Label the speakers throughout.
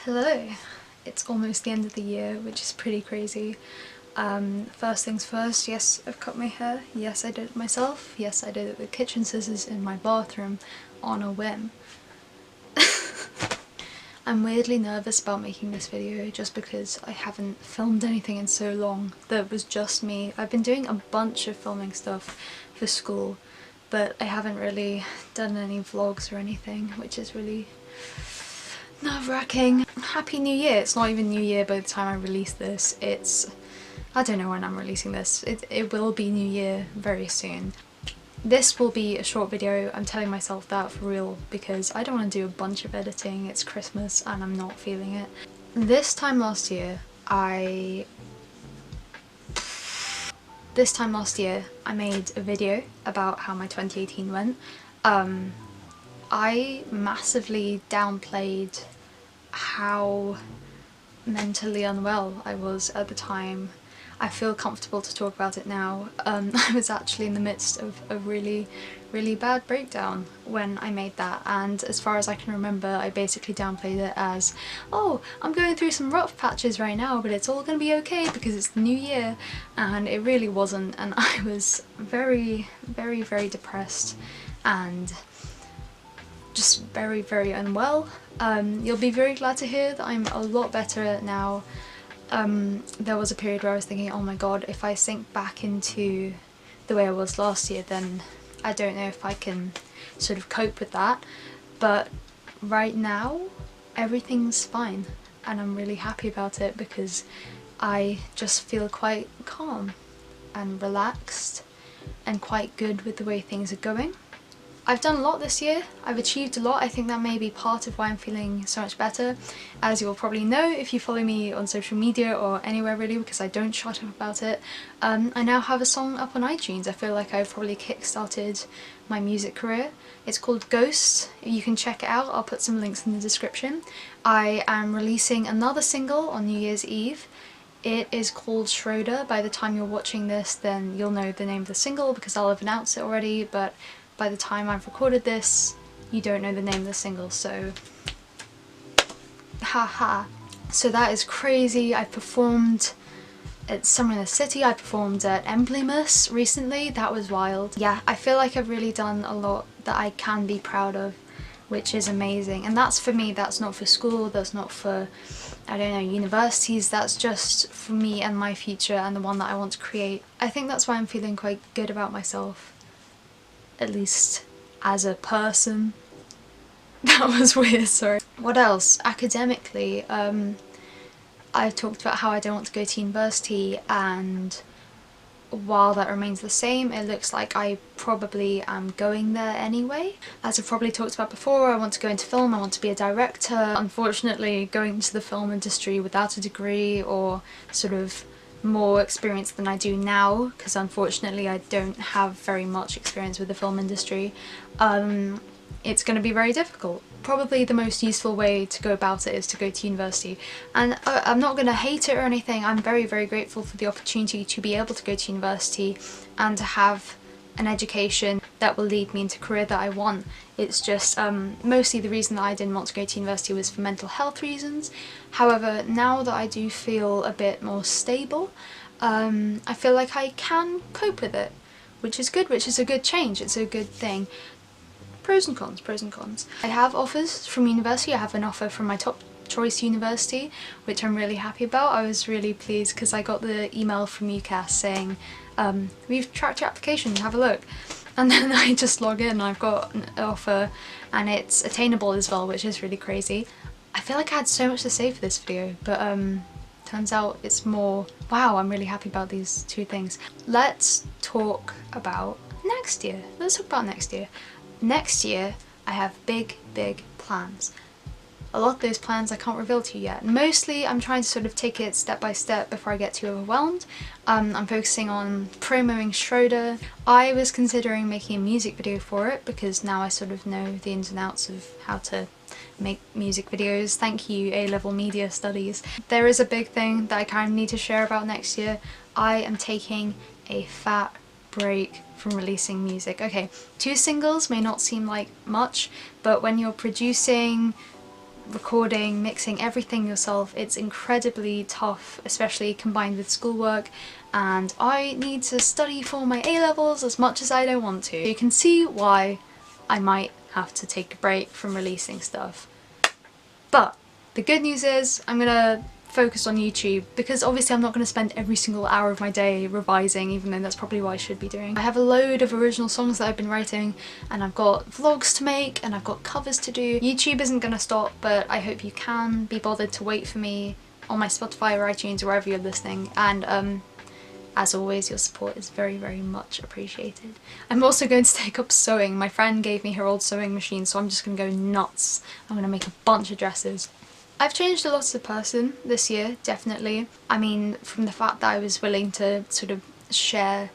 Speaker 1: Hello! It's almost the end of the year, which is pretty crazy. First things first, yes, I've cut my hair. Yes, I did it myself. Yes, I did it with kitchen scissors in my bathroom on a whim. I'm weirdly nervous about making this video just because I haven't filmed anything in so long that was just me. I've been doing a bunch of filming stuff for school, but I haven't really done any vlogs or anything, which is really nerve-wracking. Happy New Year! It's not even New Year by the time I release this. I don't know when I'm releasing this. It will be New Year very soon. This will be a short video. I'm telling myself that for real because I don't want to do a bunch of editing. It's Christmas and I'm not feeling it. This time last year I made a video about how my 2018 went. I massively downplayed how mentally unwell I was at the time. I feel comfortable to talk about it now. I was actually in the midst of a really bad breakdown when I made that, and as far as I can remember I basically downplayed it as, oh, I'm going through some rough patches right now but it's all gonna be okay because it's the new year, and it really wasn't, and I was very depressed and just very unwell. You'll be very glad to hear that I'm a lot better now. There was a period where I was thinking, oh my god, if I sink back into the way I was last year then I don't know if I can sort of cope with that, but right now everything's fine and I'm really happy about it because I just feel quite calm and relaxed and quite good with the way things are going. I've done a lot this year, I've achieved a lot. I think that may be part of why I'm feeling so much better. As you'll probably know if you follow me on social media or anywhere really, because I don't shut up about it, I now have a song up on iTunes. I feel like I've probably kick-started my music career. It's called Ghosts. You can check it out, I'll put some links in the description. I am releasing another single on New Year's Eve. It is called SCHROEDER. By the time you're watching this then you'll know the name of the single because I'll have announced it already, but by the time I've recorded this, you don't know the name of the single, so haha. So that is crazy. I performed at Summer in the City, I performed at Emblemus recently, that was wild. Yeah, I feel like I've really done a lot that I can be proud of, which is amazing. And that's for me, that's not for school, that's not for, I don't know, universities, that's just for me and my future and the one that I want to create. I think that's why I'm feeling quite good about myself. At least as a person. That was weird, sorry. What else? Academically, I've talked about how I don't want to go to university, and while that remains the same, it looks like I probably am going there anyway. As I've probably talked about before, I want to go into film, I want to be a director. Unfortunately, going into the film industry without a degree or sort of more experience than I do now, because unfortunately I don't have very much experience with the film industry, it's going to be very difficult. Probably the most useful way to go about it is to go to university, and I'm not going to hate it or anything. I'm very grateful for the opportunity to be able to go to university and to have an education that will lead me into a career that I want. It's just mostly the reason that I didn't want to go to university was for mental health reasons. However, now that I do feel a bit more stable, I feel like I can cope with it, which is good, which is a good change, it's a good thing. Pros and cons, pros and cons. I have offers from university. I have an offer from my top choice university, which I'm really happy about. I was really pleased because I got the email from UCAS saying, we've tracked your application, have a look. And then I just log in and I've got an offer and it's attainable as well, which is really crazy. I feel like I had so much to say for this video, but turns out it's more, wow, I'm really happy about these two things. Let's talk about next year. Let's talk about next year. Next year I have big plans. A lot of those plans I can't reveal to you yet. Mostly I'm trying to sort of take it step by step before I get too overwhelmed. I'm focusing on promoting SCHROEDER. I was considering making a music video for it because now I sort of know the ins and outs of how to make music videos. Thank you, A-level media studies. There is a big thing that I kind of need to share about next year. I am taking a fat break from releasing music. Okay, 2 singles may not seem like much, but when you're producing recording, mixing everything yourself. It's incredibly tough, especially combined with schoolwork, and I need to study for my A-levels as much as I don't want to. You can see why I might have to take a break from releasing stuff. But the good news is I'm gonna focus on YouTube, because obviously I'm not going to spend every single hour of my day revising, even though that's probably what I should be doing. I have a load of original songs that I've been writing, and I've got vlogs to make, and I've got covers to do. YouTube isn't going to stop, but I hope you can be bothered to wait for me on my Spotify or iTunes or wherever you're listening, and as always, your support is very, very much appreciated. I'm also going to take up sewing. My friend gave me her old sewing machine, so I'm just going to go nuts. I'm going to make a bunch of dresses. I've changed a lot as a person this year, definitely. I mean, from the fact that I was willing to sort of share,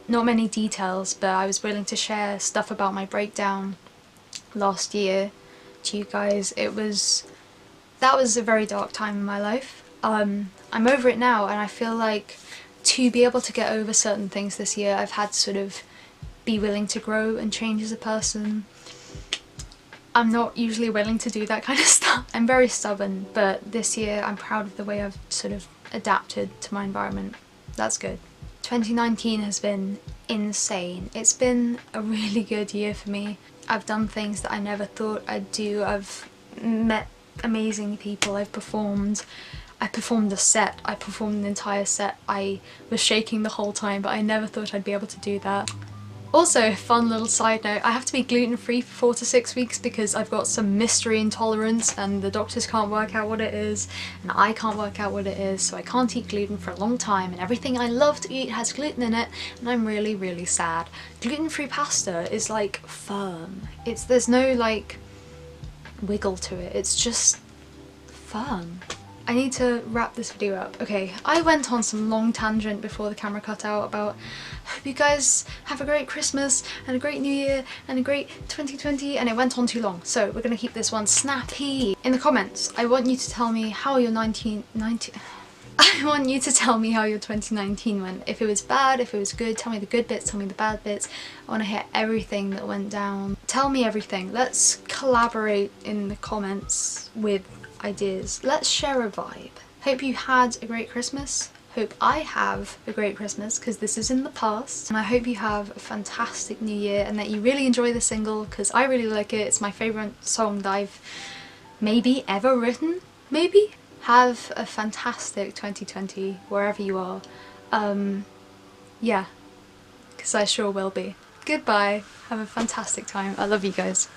Speaker 1: not many details, but I was willing to share stuff about my breakdown last year to you guys. That was a very dark time in my life. I'm over it now, and I feel like to be able to get over certain things this year, I've had to sort of be willing to grow and change as a person. I'm not usually willing to do that kind of stuff. I'm very stubborn, but this year I'm proud of the way I've sort of adapted to my environment. That's good. 2019 has been insane. It's been a really good year for me. I've done things that I never thought I'd do. I've met amazing people. I performed a set. I performed an entire set. I was shaking the whole time, but I never thought I'd be able to do that. Also, fun little side note, I have to be gluten-free for 4 to 6 weeks because I've got some mystery intolerance and the doctors can't work out what it is, and I can't work out what it is, so I can't eat gluten for a long time, and everything I love to eat has gluten in it, and I'm really, really sad. Gluten-free pasta is like firm. There's no like wiggle to it, it's just firm. I need to wrap this video up. Okay, I went on some long tangent before the camera cut out about hope you guys have a great Christmas and a great New Year and a great 2020, and it went on too long, so we're gonna keep this one snappy. In the comments, I want you to tell me how your I want you to tell me how your 2019 went. If it was bad, if it was good, tell me the good bits, tell me the bad bits. I want to hear everything that went down. Tell me everything. Let's collaborate in the comments with ideas. Let's share a vibe. Hope you had a great Christmas. Hope I have a great Christmas, because this is in the past. And I hope you have a fantastic new year and that you really enjoy the single, because I really like it. It's my favourite song that I've maybe ever written. Maybe? Have a fantastic 2020 wherever you are. Yeah, because I sure will be. Goodbye. Have a fantastic time. I love you guys.